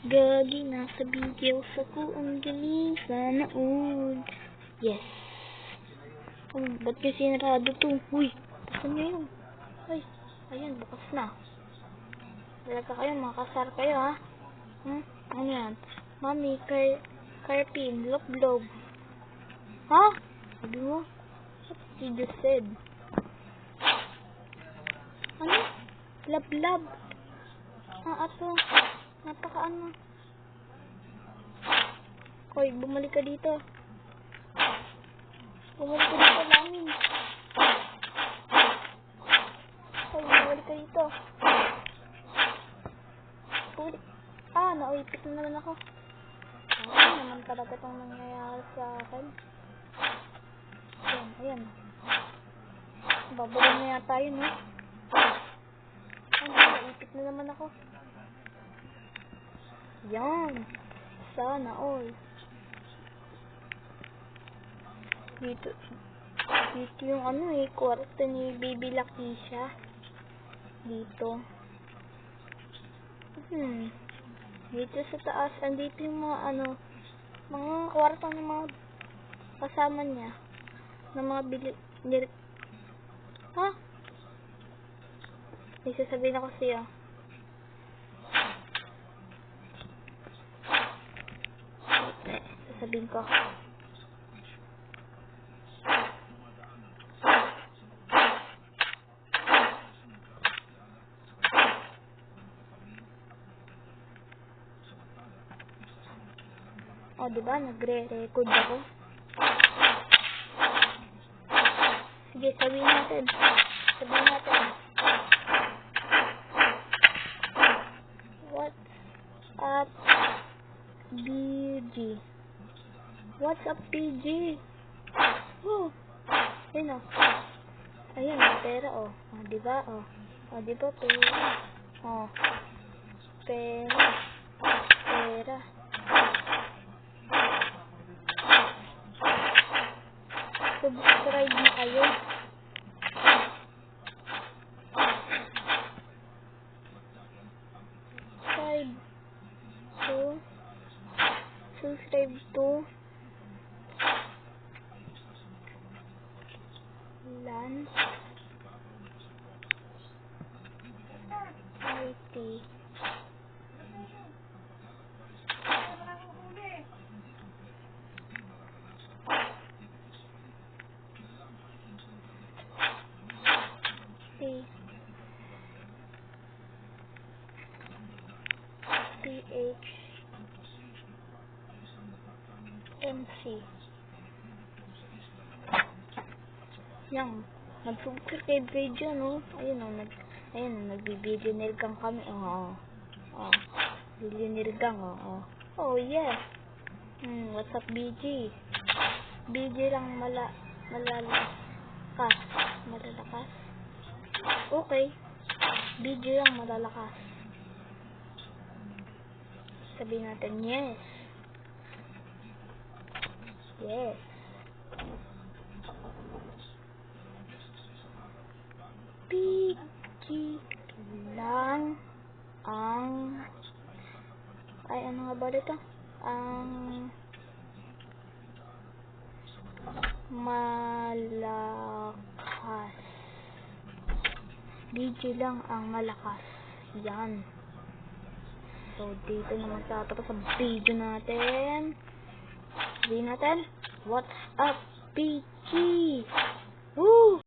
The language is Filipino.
Gagi, nasa video sa ko. Ang galing. Sana all. Yes. Ba't kayo sinarado to? Uy, bukan nyo yun. Ay, ayan, bukas na. Talaga kayo, makasar kayo, ha? Ano yan? Mami, Carpin, Loblob. Ha? Sabi mo? What you just said? Ano? Lab. Ato. Napaka-ano. Koy, bumalik ka dito. Bumalik ka dito, Lamin. Koy, bumalik ka dito. Bumalik. Nauipit na naman ako. Ano naman talaga itong nangyayari sa akin? Ayan. Babalan na yata yun, no? Naipit na naman ako. Yan. Sana all. Dito yung kwarto ni Baby Lakisha. Dito. Dito sa taas, andito yung mga mga kwarto ng mga kasama niya. Ng mga ha? May sasabihin ako siya. Sasabihin ko. Diba? Nagre-record ako. Sige, sabihin natin. What's up, BG? What's up, PG? Ayun, Ayun, pera, diba, diba, pera. Pera. Subscribe na kayo. Subscribe to Lance IT. THMC. Yan. Nag-subscribe kayo dyan, Ayun, nagbibideo nirgang kami. Video nirgang, Oh, yeah. What's up, BG? BG lang malalakas. Okay. BG lang malalakas. Sabihin natin, yes. Yes. PG lang ang ano nga ba dito? Ang malakas. PG lang ang malakas. Yan. So, dito naman tatapos ang video natin. Sabihin natin, what's up, PG? Woo!